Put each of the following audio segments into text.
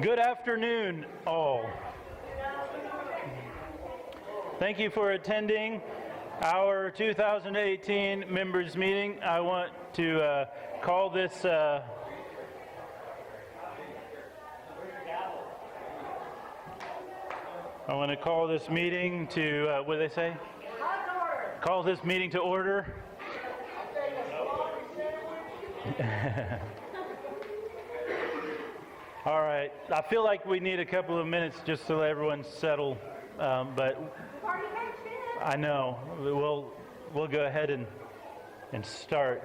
Good afternoon, all. Thank you for attending our 2018 members meeting. I want to call this I want to call this meeting to what do they say? Call this meeting to order. All right. I feel like we need a couple of minutes just to let everyone settle, but I know we'll go ahead and start.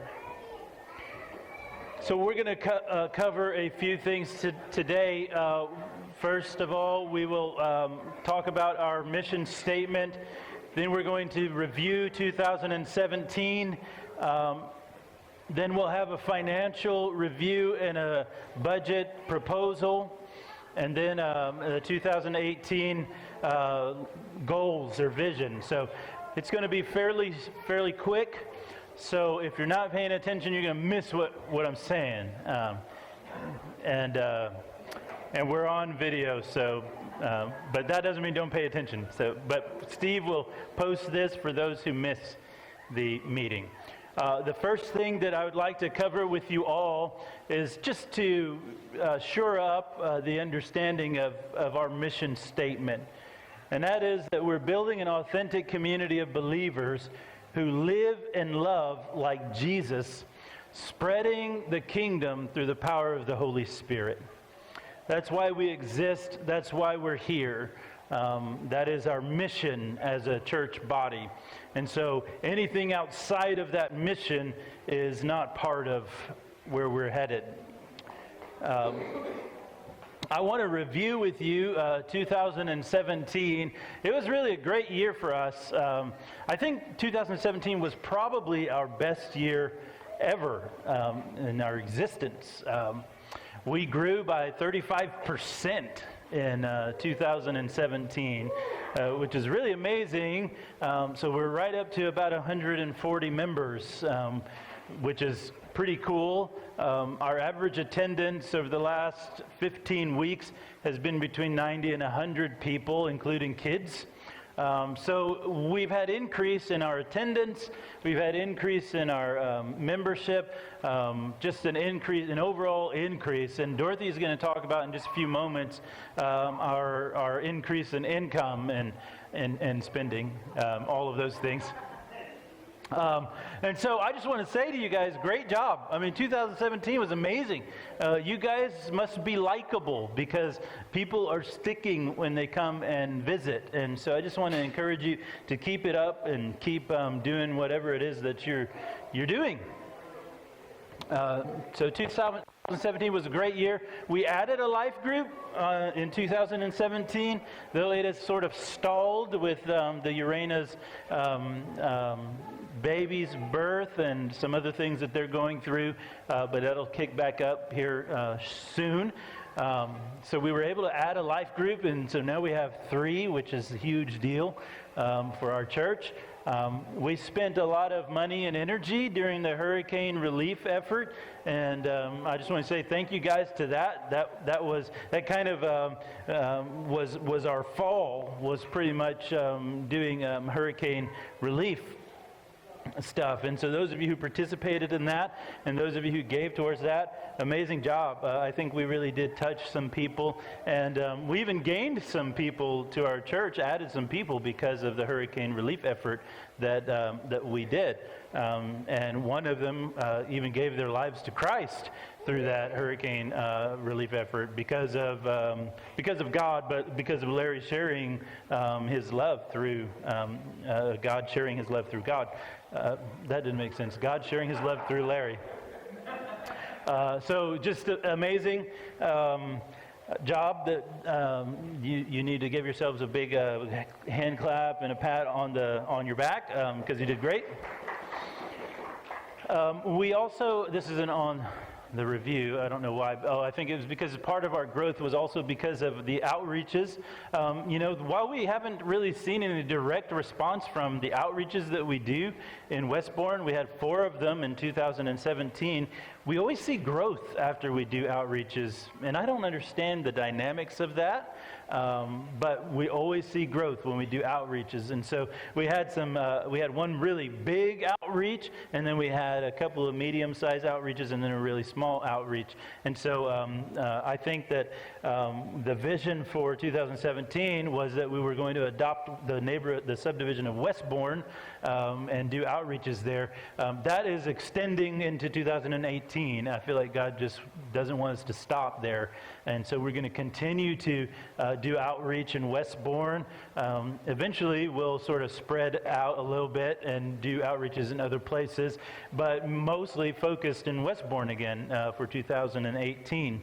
So we're going to cover a few things today. First of all, we will talk about our mission statement. Then we're going to review 2017. Then we'll have a financial review and a budget proposal, and then the 2018 goals or vision. So it's going to be fairly quick. So if you're not paying attention, you're going to miss what I'm saying. And we're on video, so but that doesn't mean don't pay attention. So, but Steve will post this for those who miss the meeting. The first thing that I would like to cover with you all is just to shore up the understanding of our mission statement. And that is that we're building an authentic community of believers who live and love like Jesus, spreading the kingdom through the power of the Holy Spirit. That's why we exist. That's why we're here. That is our mission as a church body. And so anything outside of that mission is not part of where we're headed. I want to review with you 2017. It was really a great year for us. I think 2017 was probably our best year ever in our existence. We grew by 35% in 2017, which is really amazing. So we're right up to about 140 members, which is pretty cool. Our average attendance over the last 15 weeks has been between 90 and 100 people, including kids. So we've had increase in our attendance, we've had increase in our membership, just an overall increase. And Dorothy is going to talk about in just a few moments our increase in income and spending, all of those things. And so I just want to say to you guys, great job. I mean, 2017 was amazing. You guys must be likable because people are sticking when they come and visit. And so I just want to encourage you to keep it up and keep doing whatever it is that you're doing. So 2017 was a great year. We added a life group in 2017. Though it has sort of stalled with the Urena's baby's birth and some other things that they're going through, but that'll kick back up here soon. So we were able to add a life group, and so now we have 3, which is a huge deal for our church. We spent a lot of money and energy during the hurricane relief effort, and I just want to say thank you guys to that. That kind of was our fall, was pretty much doing hurricane relief stuff. And so those of you who participated in that and those of you who gave towards that, amazing job. I think we really did touch some people, and we even gained some people to our church, added some people because of the hurricane relief effort that we did. And one of them even gave their lives to Christ through that hurricane relief effort because of God, but because of Larry sharing his love through God, sharing his love through God. That didn't make sense. God sharing his love through Larry. So just amazing job that you need to give yourselves a big hand clap and a pat on your back because you did great. We also, this isn't on the review. I don't know why. Oh, I think it was because part of our growth was also because of the outreaches. While we haven't really seen any direct response from the outreaches that we do in Westbourne, we had 4 of them in 2017. we always see growth after we do outreaches, and I don't understand the dynamics of that, but we always see growth when we do outreaches. And so we had one really big outreach, and then we had a couple of medium-sized outreaches, and then a really small outreach. And so I think that the vision for 2017 was that we were going to adopt the subdivision of Westbourne and do outreaches there. That is extending into 2018. I feel like God just doesn't want us to stop there. And so we're going to continue to do outreach in Westbourne. Eventually, we'll sort of spread out a little bit and do outreaches in other places, but mostly focused in Westbourne again for 2018.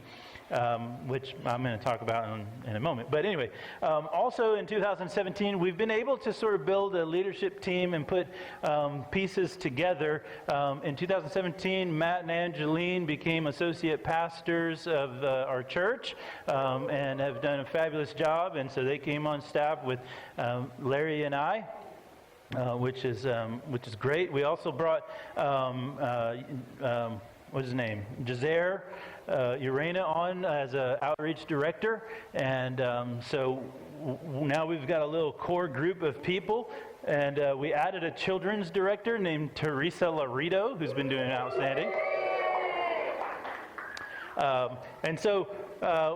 Which I'm going to talk about in a moment. But anyway, also in 2017, we've been able to sort of build a leadership team and put pieces together. In 2017, Matt and Angeline became associate pastors of our church and have done a fabulous job. And so they came on staff with Larry and I. Which is great. We also brought what's his name? Jazair Urena on as an outreach director, and so now we've got a little core group of people, and we added a children's director named Teresa Laredo, who's been doing outstanding. And so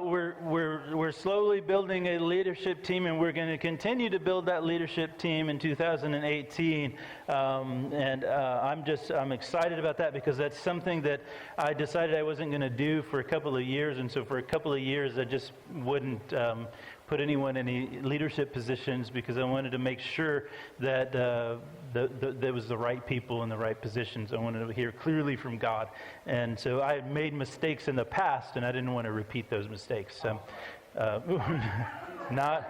we're slowly building a leadership team, and we're going to continue to build that leadership team in 2018. I'm excited about that because that's something that I decided I wasn't going to do for a couple of years, and so for a couple of years I just wouldn't put anyone in any leadership positions because I wanted to make sure that there was the right people in the right positions. I wanted to hear clearly from God. And so I had made mistakes in the past, and I didn't want to repeat those mistakes. So, not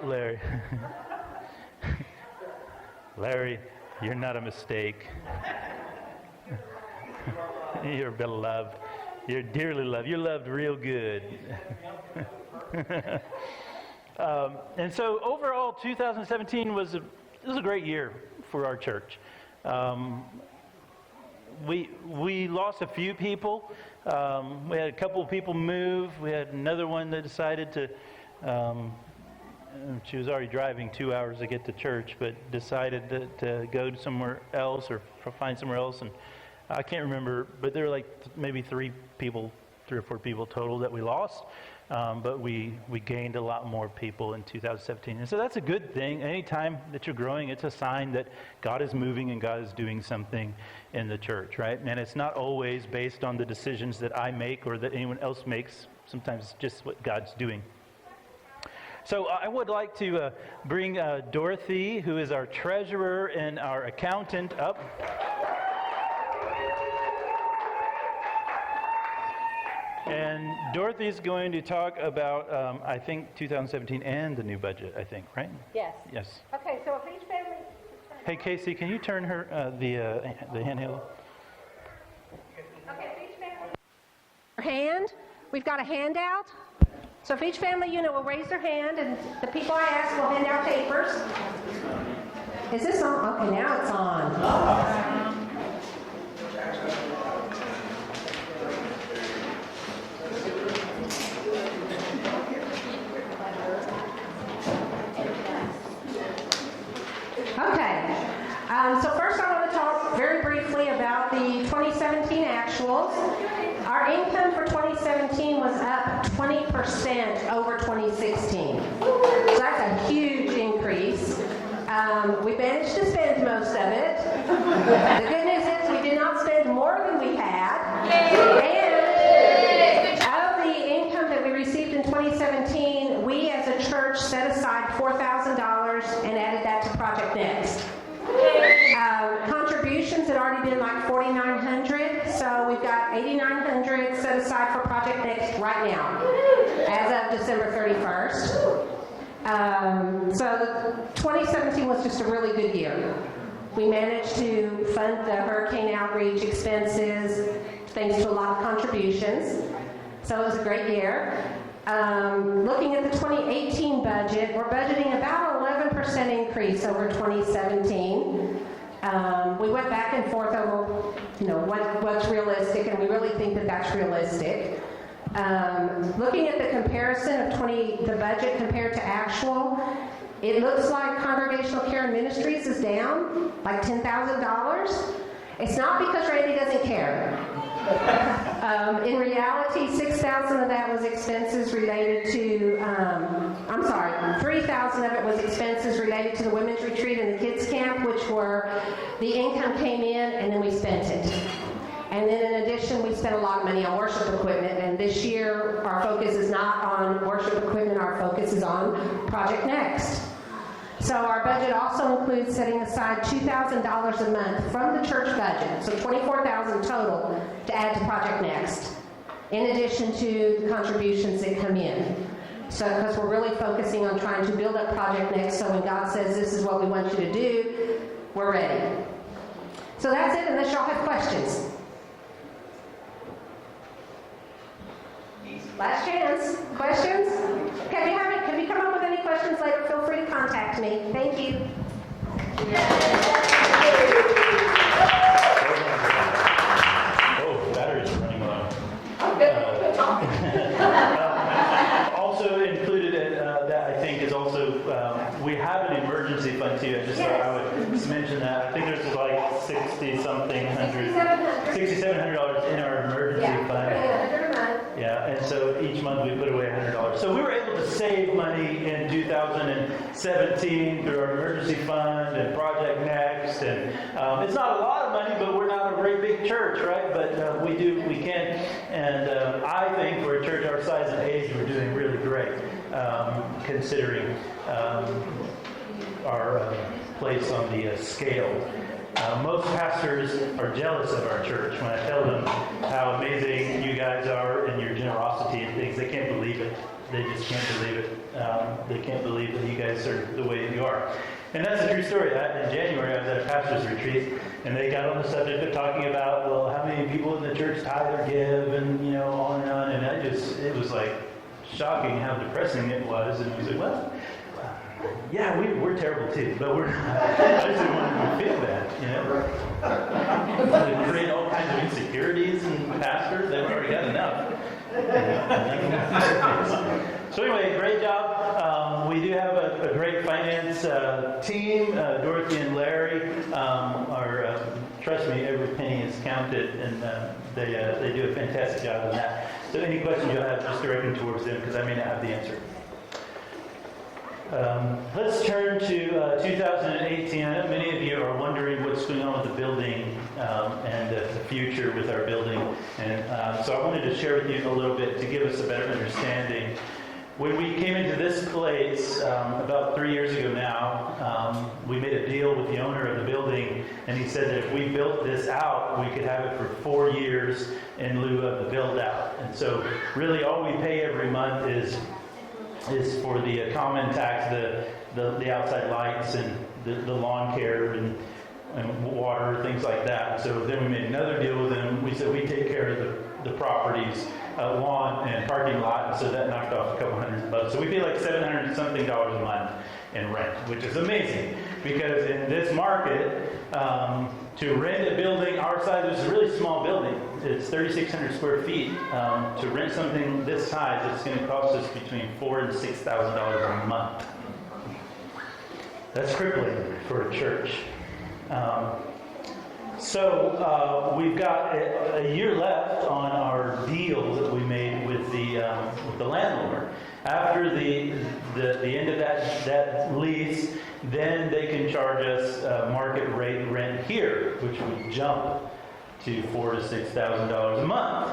Larry. Larry, you're not a mistake. You're beloved. You're dearly loved. You're loved real good. And so overall, 2017 was a great year for our church. We lost a few people. We had a couple of people move. We had another one that decided to, she was already driving 2 hours to get to church, but decided to go to somewhere else or find somewhere else. And I can't remember, but there were like maybe 3 or 4 people total that we lost. But we gained a lot more people in 2017. And so that's a good thing. Anytime that you're growing, it's a sign that God is moving and God is doing something in the church, right? And it's not always based on the decisions that I make or that anyone else makes. Sometimes it's just what God's doing. So I would like to bring Dorothy, who is our treasurer and our accountant, up. And Dorothy's going to talk about, I think, 2017 and the new budget, I think, right? Yes. Yes. Okay, so if each family... Hey, Casey, can you turn her the handheld? Okay, if each family... Hand. We've got a handout. So if each family unit will raise their hand, and the people I ask will hand out papers. Is this on? Okay, now it's on. Okay, so first I want to talk very briefly about the 2017 actuals. Our income for 2017 was up 20% over 2016. So that's a huge increase. We managed to spend most of it. The good news is we did not spend more than we had. And of the income that we received in 2017, we as a church set aside $4,000 and added that to Project Next. Contributions had already been like $4,900, so we've got $8,900 set aside for Project Next right now, as of December 31st. So 2017 was just a really good year. We managed to fund the hurricane outreach expenses, thanks to a lot of contributions. So it was a great year. Looking at the 2018 budget, we're budgeting about 11% increase over 2017. We went back and forth over what's realistic, and we really think that that's realistic. Looking at the comparison of the budget compared to actual, it looks like Congregational Care and Ministries is down like $10,000. It's not because Randy doesn't care. In reality, $6,000 of that was expenses related to, $3,000 of it was expenses related to the women's retreat and the kids camp, which were, the income came in and then we spent it. And then in addition, we spent a lot of money on worship equipment, and this year our focus is not on worship equipment, our focus is on Project Next. So our budget also includes setting aside $2,000 a month from the church budget, so $24,000 total to add to Project Next, in addition to the contributions that come in. So because we're really focusing on trying to build up Project Next, so when God says this is what we want you to do, we're ready. So that's it, unless y'all have questions. Last chance. Questions? Okay, if you come up with any questions later, feel free to contact me. Thank you. Oh, batteries are running low. Good talk. Also included in that, I think, is also, we have an emergency fund too. I just thought I would mention that. I think there's like $6,700 in our emergency fund. Yeah, and so each month we put away $100. So we were able to save money in 2017 through our emergency fund and Project Next. And it's not a lot of money, but we're not a very big church, right? But we can. And I think for a church our size and age, we're doing really great, considering our place on the scale. Most pastors are jealous of our church when I tell them how amazing you guys are and your generosity and things. They can't believe it. They just can't believe it. They can't believe that you guys are the way you are. And that's a true story. In January, I was at a pastor's retreat, and they got on the subject of talking about, well, how many people in the church tithe or give, and on and on. And it was like shocking how depressing it was. And we said, well, yeah, we're terrible too, but we're not. I just didn't want to feel bad, They create all kinds of insecurities in pastors. They've already got enough. So anyway, great job. We do have a great finance team. Dorothy and Larry are, trust me, every penny is counted, and they do a fantastic job on that. So any questions you'll have, just direct them towards them, because I may not have the answer. Let's turn to 2018. I know many of you are wondering what's going on with the building and the future with our building. And so I wanted to share with you a little bit to give us a better understanding. When we came into this place about 3 years ago now, we made a deal with the owner of the building, and he said that if we built this out, we could have it for 4 years in lieu of the build out. And so really all we pay every month is for the common tax, the outside lights and the lawn care and water, things like that. So then we made another deal with them. We said we take care of the properties, lawn and parking lot, and so that knocked off a couple $100. So we pay like $700 and something a month in rent, which is amazing because in this market, to rent a building our size, it's a really small building. It's 3,600 square feet. To rent something this size, it's going to cost us between $4,000 and $6,000 a month. That's crippling for a church. So we've got a year left on our deal that we made with the landlord. After the end of that lease, then they can charge us market rate rent here, which would jump to $4,000 to $6,000 a month,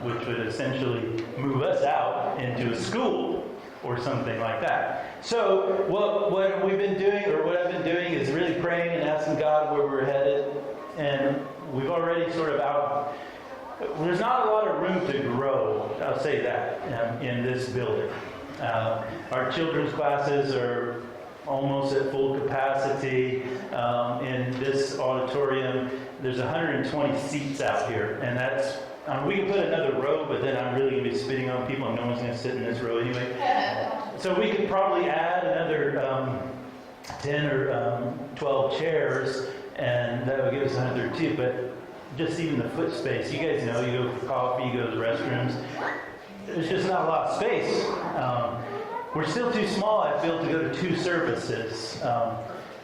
which would essentially move us out into a school or something like that. So what we've been doing, or what I've been doing, is really praying and asking God where we're headed. And we've already sort of there's not a lot of room to grow, I'll say that, in this building. Our children's classes are almost at full capacity. In this auditorium, there's 120 seats out here, and that's, we can put another row, but then I'm really going to be spitting on people, and no one's going to sit in this row anyway. So we could probably add another 10 or 12 chairs, and that would give us another 2. But just even the foot space. You guys know, you go for coffee, you go to the restrooms. There's just not a lot of space. We're still too small, I feel, to go to 2 services.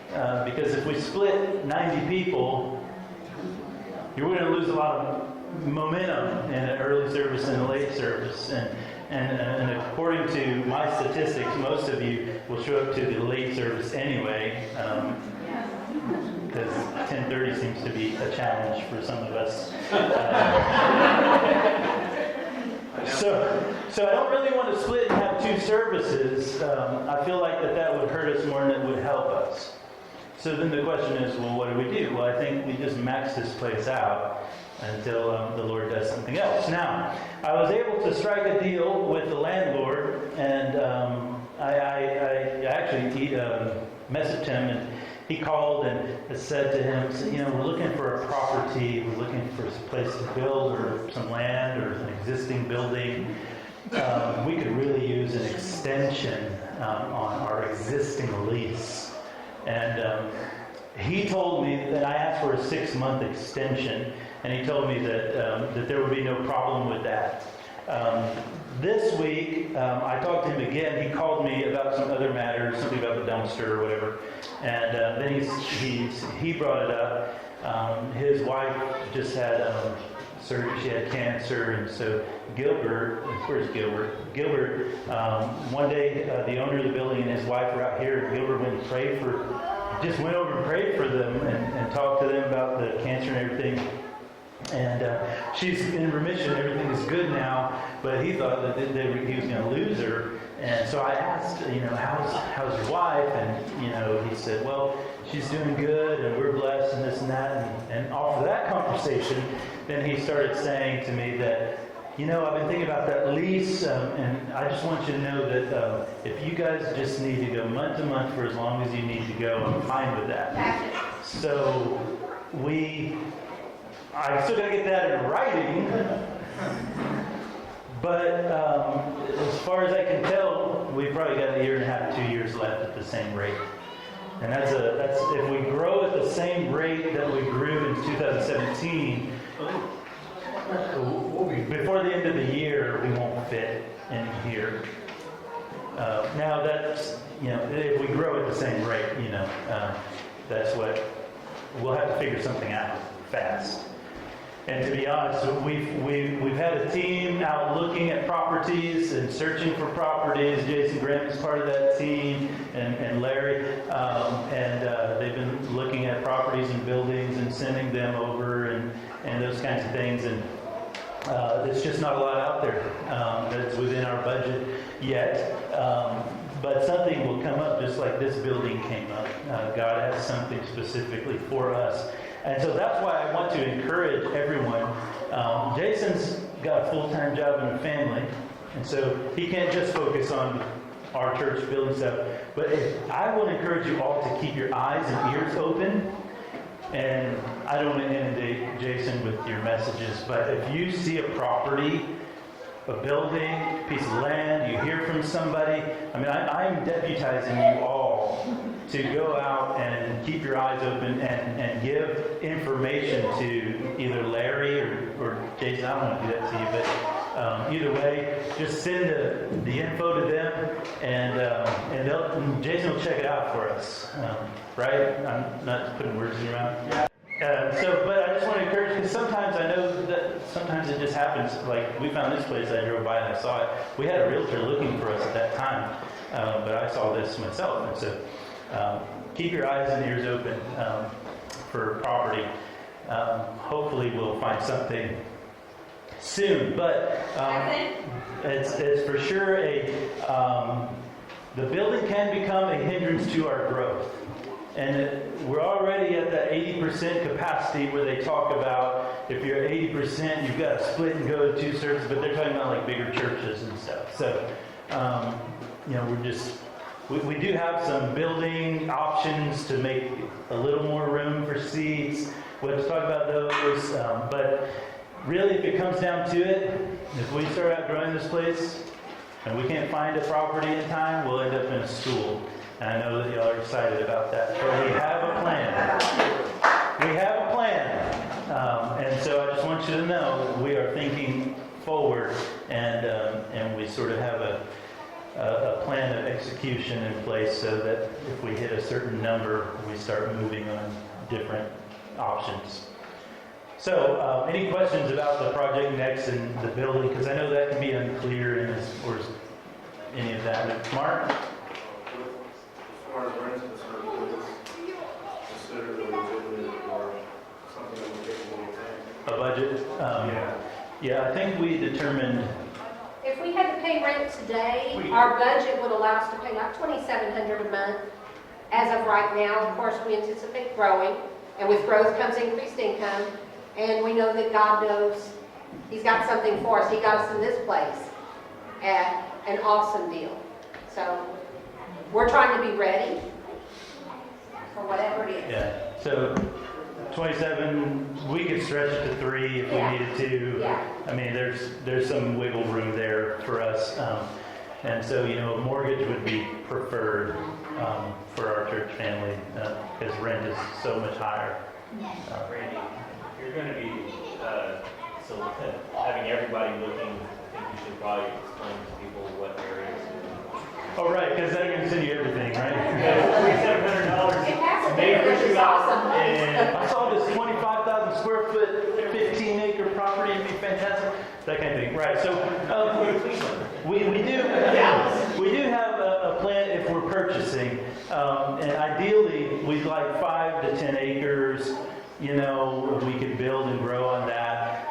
Because if we split 90 people, you're going to lose a lot of momentum in an early service and a late service. And according to my statistics, most of you will show up to the late service anyway, because 10:30 seems to be a challenge for some of us. So I don't really want to split and have 2 services. I feel like that would hurt us more than it would help us. So then the question is, well, what do? Well, I think we just max this place out until the Lord does something else. Now, I was able to strike a deal with the landlord, and I actually messaged him, and he called and said to him, we're looking for a property, we're looking for a place to build, or some land, or an existing building. We could really use an extension on our existing lease. And he told me that I asked for a 6-month extension, and he told me that there would be no problem with that. This week, I talked to him again. He called me about some other matters, something about the dumpster or whatever. And then he brought it up. His wife just had surgery. She had cancer, and so Gilbert, where's Gilbert? Gilbert, one day the owner of the building and his wife were out here, and Gilbert went over and prayed for them and talked to them about the cancer and everything. And she's in remission, everything is good now, but he thought that he was going to lose her. And so I asked, how's your wife? And, he said, well, she's doing good, and we're blessed, and this and that. And off of that conversation, then he started saying to me that, I've been thinking about that lease, and I just want you to know that if you guys just need to go month to month for as long as you need to go, I'm fine with that. So I still got to get that in writing, but as far as I can tell, we've probably got 1.5 years, 2 years left at the same rate. And that's if we grow at the same rate that we grew in 2017, before the end of the year, we won't fit in here. Now that's, if we grow at the same rate, that's what, we'll have to figure something out fast. And to be honest, we've had a team out looking at properties and searching for properties. Jason Graham is part of that team, and Larry, and they've been looking at properties and buildings and sending them over and those kinds of things. And there's just not a lot out there that's within our budget yet. But something will come up just like this building came up. God has something specifically for us. And so that's why I want to encourage everyone. Jason's got a full-time job and a family, and so he can't just focus on our church building stuff. But I will encourage you all to keep your eyes and ears open. And I don't want to inundate Jason with your messages, but if you see a property, a building, a piece of land, you hear from somebody, I'm deputizing you all to go out and keep your eyes open and give information to either Larry or Jason. I don't want to do that to you, but either way, just send the info to them, and Jason will check it out for us. Right? I'm not putting words in your mouth. But I just want to encourage, because sometimes I know that sometimes it just happens. Like, we found this place, I drove by and I saw it. We had a realtor looking for us at that time, but I saw this myself. And so keep your eyes and ears open for property. Hopefully we'll find something soon. But it's for sure the building can become a hindrance to our growth. And we're already at that 80% capacity where they talk about if you're at 80%, you've got to split and go to 2 services, but they're talking about like bigger churches and stuff. So, we do have some building options to make a little more room for seats. We'll have to talk about those. But really, if it comes down to it, if we start outgrowing this place and we can't find a property in time, we'll end up in a school. And I know that y'all are excited about that. But we have a plan. We have a plan. And so I just want you to know that we are thinking forward, and we sort of have a plan of execution in place so that if we hit a certain number, we start moving on different options. So, any questions about the project next and the building? Because I know that can be unclear and as far as any of that. Mark? As far as rent is concerned, would this considered a legitimate or something that we're capable of paying? A budget? Yeah. Yeah, I think we determined, If we had to pay rent today, our budget would allow us to pay like $2,700 a month. As of right now, of course, we anticipate growing, and with growth comes increased income, and we know that God knows He's got something for us. He got us in this place at an awesome deal. So we're trying to be ready for whatever it is. yeah, so 27, we could stretch it to 3 if we Yeah. needed to. Yeah. I mean, there's some wiggle room there for us. And so, a mortgage would be preferred for our church family because rent is so much higher. Randy, if you're going to be having everybody looking, I think you should probably explain to people what areas. Oh, right, because they're going to send you everything, right? $2,700 It has to be, may this push is you out, awesome. and I saw this 25,000 square foot, 15-acre property, it'd be fantastic, that kind of thing. Right, so we do have a plan if we're purchasing, and ideally, we'd like 5 to 10 acres. We could build and grow on that.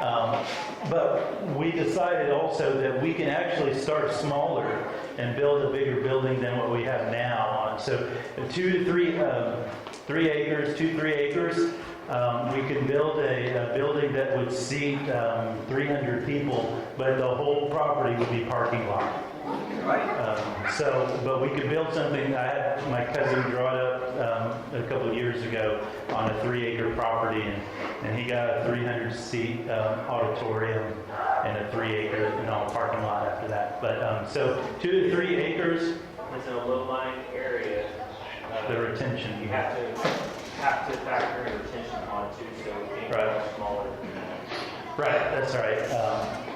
But we decided also that we can actually start smaller and build a bigger building than what we have now. So 2 to 3 acres, 3 acres, we can build a building that would seat 300 people, but the whole property would be parking lot. But we could build something. I had my cousin draw it up a couple of years ago on a 3-acre property, and he got a 300-seat auditorium and a 3-acre parking lot after that. But so 2 to 3 acres. it's in a low-lying area. The retention. You have to factor in retention on too, so it being Right. much smaller. Right, that's right.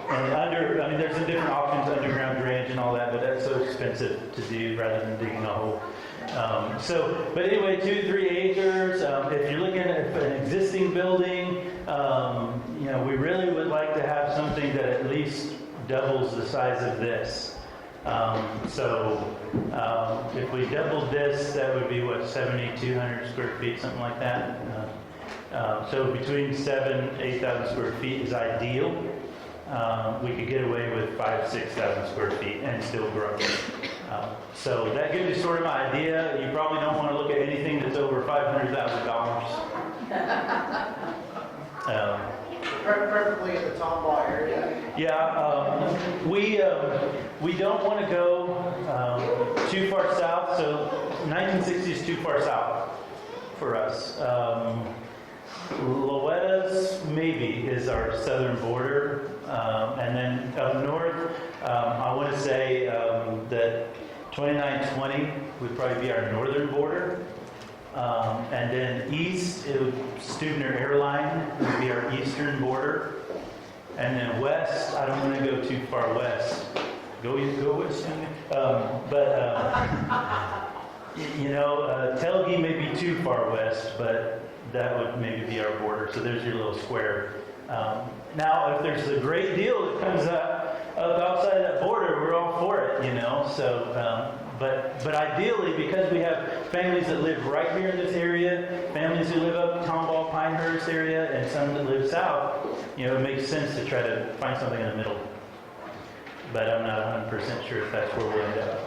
And there's some different options, underground drainage and all that, but that's so expensive to do rather than digging a hole. But anyway, 2 to 3 acres. If you're looking at an existing building, we really would like to have something that at least doubles the size of this. If we doubled this, that would be 7,200 square feet, something like that. So between 7,000 and 8,000 square feet is ideal. We could get away with 5,000 to 6,000 square feet and still grow. So that gives you sort of an idea. You probably don't want to look at anything that's over $500,000. Preferably in the Tomball area. Yeah, we don't want to go too far south. So 1960 is too far south for us. Loetta's maybe is our southern border, and then up north, I want to say that 2920 would probably be our northern border, and then east, Stubner Airline would be our eastern border, and then west, I don't want to go too far west. Go west, Telge may be too far west, but that would maybe be our border. So there's your little square. Now, if there's a great deal that comes up outside that border, we're all for it, So, but ideally, because we have families that live right here in this area, families who live up Tomball, Pinehurst area, and some that live south, it makes sense to try to find something in the middle. But I'm not 100% sure if that's where we'll end up.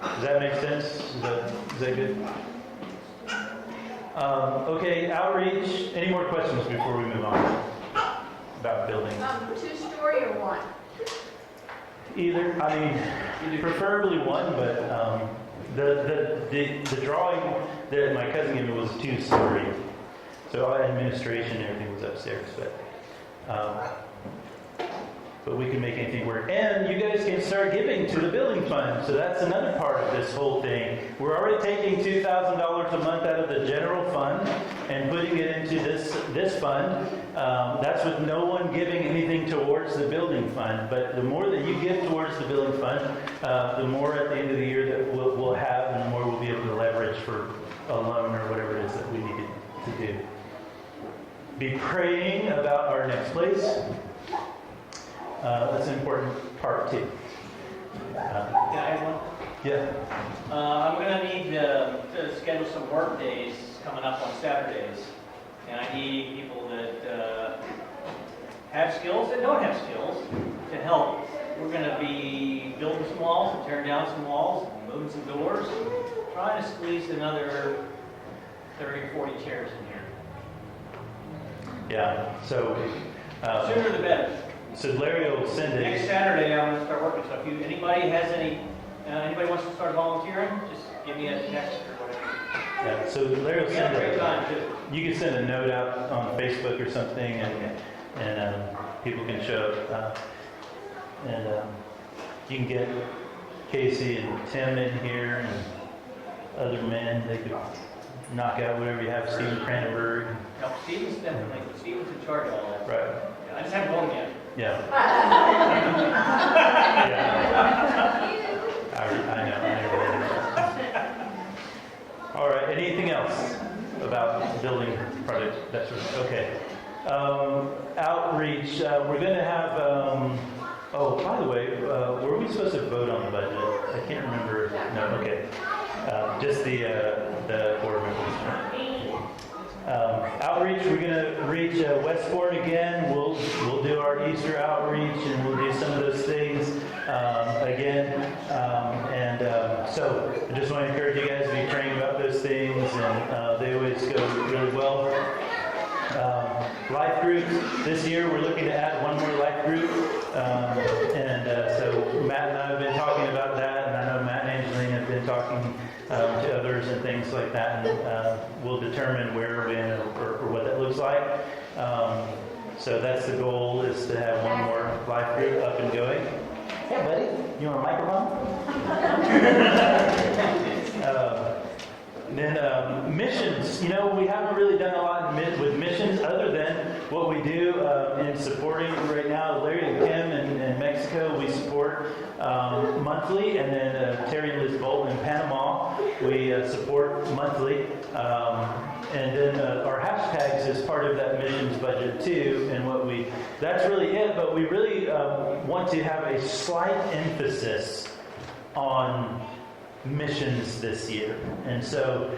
Does that make sense? Is that good? Okay, outreach. Any more questions before we move on about buildings? 2-story or 1? Either. Preferably 1, but the drawing that my cousin gave me was 2-story. So all administration and everything was upstairs. But but we can make anything work. And you guys can start giving to the building fund. So that's another part of this whole thing. We're already taking $2,000 a month out of the general fund and putting it into this fund. That's with no one giving anything towards the building fund. But the more that you give towards the building fund, the more at the end of the year that we'll have, and the more we'll be able to leverage for a loan or whatever it is that we need to do. Be praying about our next place. That's an important part too. Can I add one? Yeah. I'm going to need to schedule some work days coming up on Saturdays. And I need people that have skills and don't have skills to help. We're going to be building some walls and tearing down some walls, and moving some doors, trying to squeeze another 30 or 40 chairs in here. Yeah. So. Sooner the better. So Larry will send it. Next Saturday, I'm going to start working. So if anybody has anybody wants to start volunteering, just give me a text or whatever. Yeah. So Larry will We have send a great it. time too. You can send a note out on Facebook or something, and people can show up. And you can get Casey and Tim in here and other men. They could knock out whatever you have. Stephen Cranenberg. No, Steven's definitely, Steven's in charge of all that. Right. I just haven't won yet. Yeah. Yeah. I know. All right. Anything else about building project? That sort of. Okay. Outreach. We're going to have. Oh, by the way, were we supposed to vote on the budget? I can't remember. No. Okay. Just the board members. Outreach, we're going to reach Westport again. We'll do our Easter outreach, and we'll do some of those things again. So I just want to encourage you guys to be praying about those things, and they always go really well. Life groups, this year we're looking to add one more life group. So Matt and I have been talking about that, and I know Matt and Angelina have been talking to others and things like that, and we'll determine where we're in or what that looks like. So that's the goal, is to have one more life group up and going. Hey buddy, you want a microphone? Then missions, we haven't really done a lot with missions other than what we do in supporting right now. Larry and Kim in Mexico, we support monthly, and then Terry and Liz Bolton in Panama, we support monthly. And then our hashtags is part of that missions budget too, and that's really it, but we really want to have a slight emphasis on missions this year. And so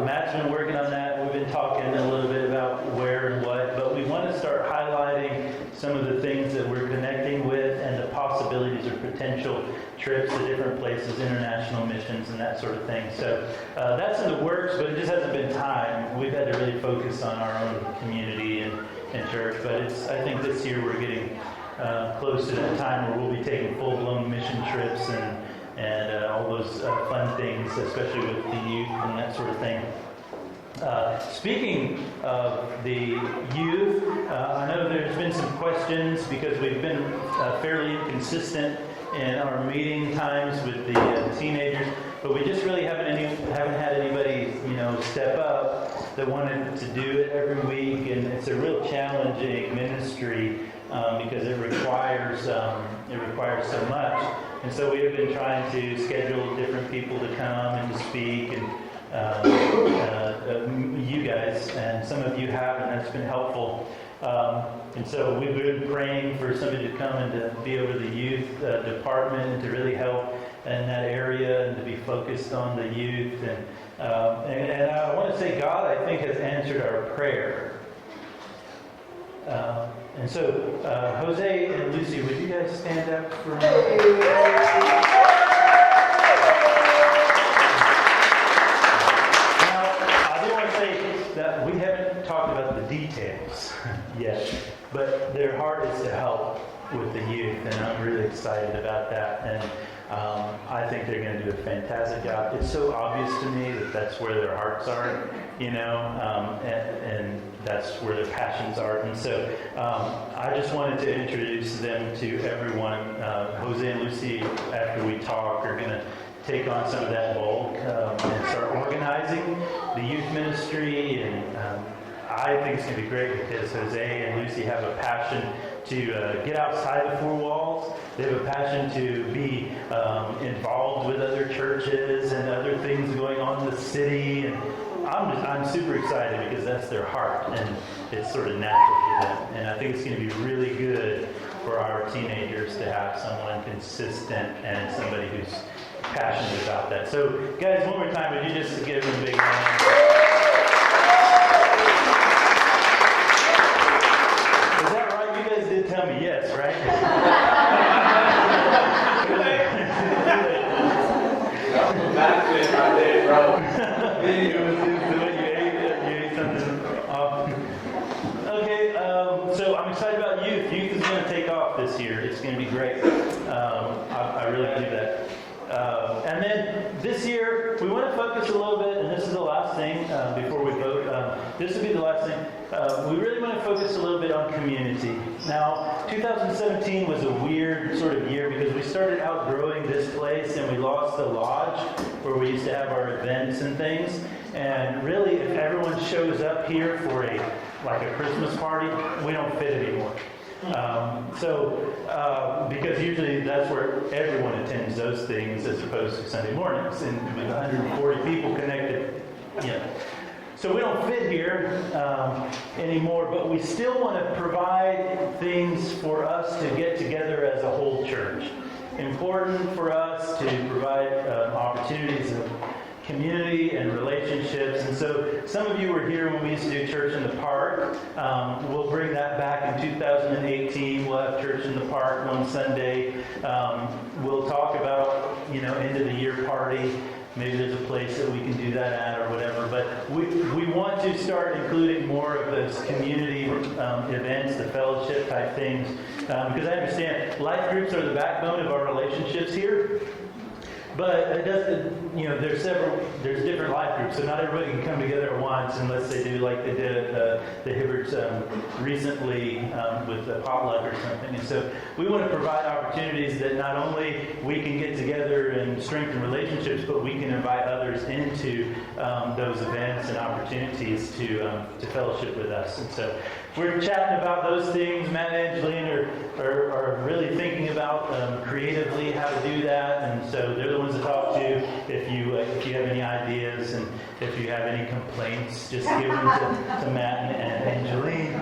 Matt's been working on that. We've been talking a little bit about where and what, but we want to start highlighting some of the things that we're connecting with and the possibilities of potential trips to different places, international missions and that sort of thing. So that's in the works, but it just hasn't been time. We've had to really focus on our own community and church, but I think this year we're getting close to that time where we'll be taking full-blown mission trips and all those fun things, especially with the youth and that sort of thing. Speaking of the youth, I know there's been some questions because we've been fairly inconsistent in our meeting times with the teenagers, but we just really haven't had anybody step up that wanted to do it every week, and it's a real challenging ministry because it requires so much. And so we have been trying to schedule different people to come and to speak, and you guys, and some of you have, and that's been helpful. And so we've been praying for somebody to come and to be over the youth department and to really help in that area and to be focused on the youth. And I want to say God, I think, has answered our prayer. And so, Jose and Lucy, would you guys stand up for a moment? Now, I do want to say that we haven't talked about the details yet, but their heart is to help with the youth, and I'm really excited about that. And I think they're going to do a fantastic job. It's so obvious to me that that's where their hearts are, and that's where their passions are. And so I just wanted to introduce them to everyone. Jose and Lucy, after we talk, are going to take on some of that bulk and start organizing the youth ministry. And I think it's going to be great because Jose and Lucy have a passion to get outside the four walls. They have a passion to be involved with other churches and other things going on in the city. And I'm super excited because that's their heart, and it's sort of natural for them. And I think it's going to be really good for our teenagers to have someone consistent and somebody who's passionate about that. So, guys, one more time, would you just give them a big hand? Is that right? You guys did tell me yes, right? Back to it right there, bro. You ate something off. Okay, so I'm excited about youth. Youth is going to take off this year. It's going to be great. I really believe that. And then this year, we want to focus a little bit, and this is the last thing before we vote. This will be the last thing. We really want to focus a little bit on community. Now, 2017 was a weird sort of year because we started outgrowing this place and we lost the lodge where we used to have our events and things. And really, if everyone shows up here for a Christmas party, we don't fit anymore. Because usually that's where everyone attends those things as opposed to Sunday mornings, and with 140 people connected, So we don't fit here anymore, but we still want to provide things for us to get together as a whole church. Important for us to provide opportunities of community and relationships. And so some of you were here when we used to do Church in the Park. We'll bring that back in 2018. We'll have Church in the Park one Sunday. We'll talk about, end of the year party. Maybe there's a place that we can do that at or whatever. But we want to start including more of those community events, the fellowship type things. Because I understand life groups are the backbone of our relationships here. But it doesn't, there's different life groups, so not everybody can come together at once unless they do like they did at the Hibberts recently with the potluck or something. And so we want to provide opportunities that not only we can get together and strengthen relationships, but we can invite others into those events and opportunities to fellowship with us. And so we're chatting about those things. Matt and Angeline are really thinking about creatively how to do that, and so they're the ones to talk to if you have any ideas and if you have any complaints, just give them to Matt and Angeline.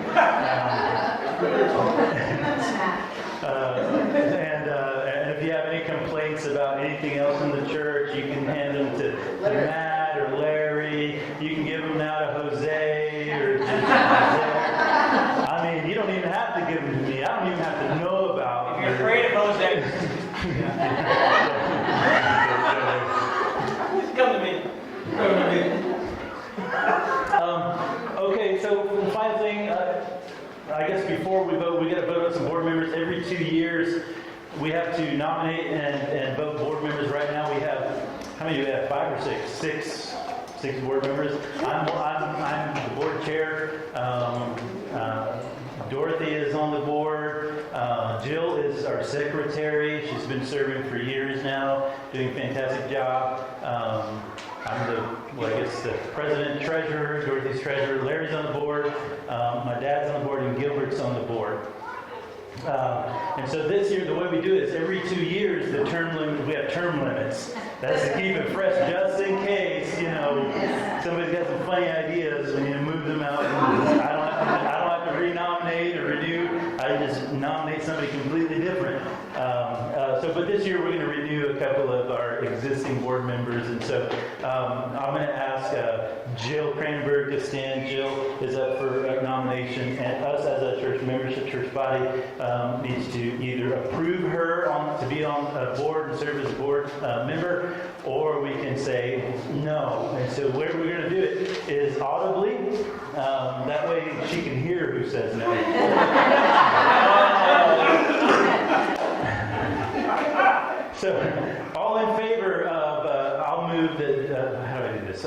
And if you have any complaints about anything else in the church, you can hand them to Matt or Larry. You can give them now to Jose or to I mean, you don't even have to give them to me. I don't even have to know about. If you're afraid of Jose, come to me. Come to me. Okay, so the final thing, I guess before we vote, we got to vote on some board members. Every 2 years, we have to nominate and vote board members. Right now, we have, how many do we have? 5 or 6? Six board members. I'm the board chair. Dorothy is on the board. Jill is our secretary. She's been serving for years now, doing a fantastic job. I'm the president treasurer. Dorothy's treasurer. Larry's on the board. My dad's on the board, and Gilbert's on the board. And so this year, the way we do it is every 2 years, we have term limits. That's to keep it fresh, just in case, somebody's got some funny ideas, we need to move them out. And I don't have to renominate or renew. I just nominate somebody completely different. But this year, we're going to renew a couple of our existing board members. And so I'm going to ask Jill Cranberg to stand. Jill is up for nomination, and us as a church membership, church body, needs to either approve her to be on a board and serve as a board member, or we can say no. And so where we're going to do it is audibly. That way she can hear who says no. So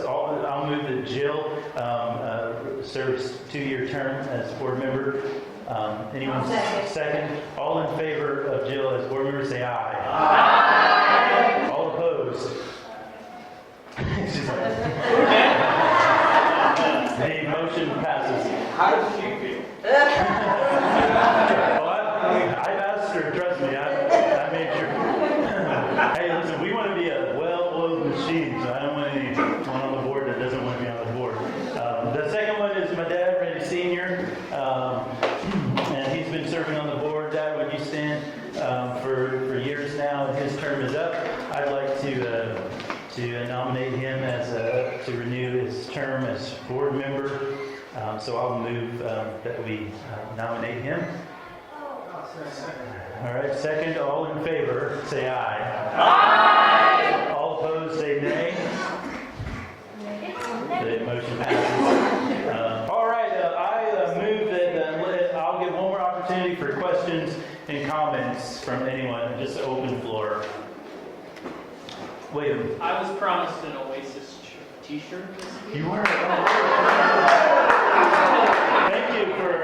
I'll move that Jill serves 2-year term as board member. Anyone? Second. All in favor of Jill as board member, say aye. Aye. All opposed? She's like, the motion passes. How does she feel? Well, I've asked her, trust me, I made sure. Hey, listen, we want to be a well-oiled machine, so I don't want anyone on the board that doesn't want to be on the board. The second one is my dad, Randy Sr., and he's been serving on the board. Dad, would you stand for years now, and his term is up. I'd like to nominate him to renew his term as board member. So I'll move that we nominate him. All right, second, all in favor, say aye. Aye. All opposed, say nay. The motion passes. All right, I move that I'll give one more opportunity for questions and comments from anyone. Just an open floor. William. I was promised an Oasis t-shirt this week. You were. Thank you for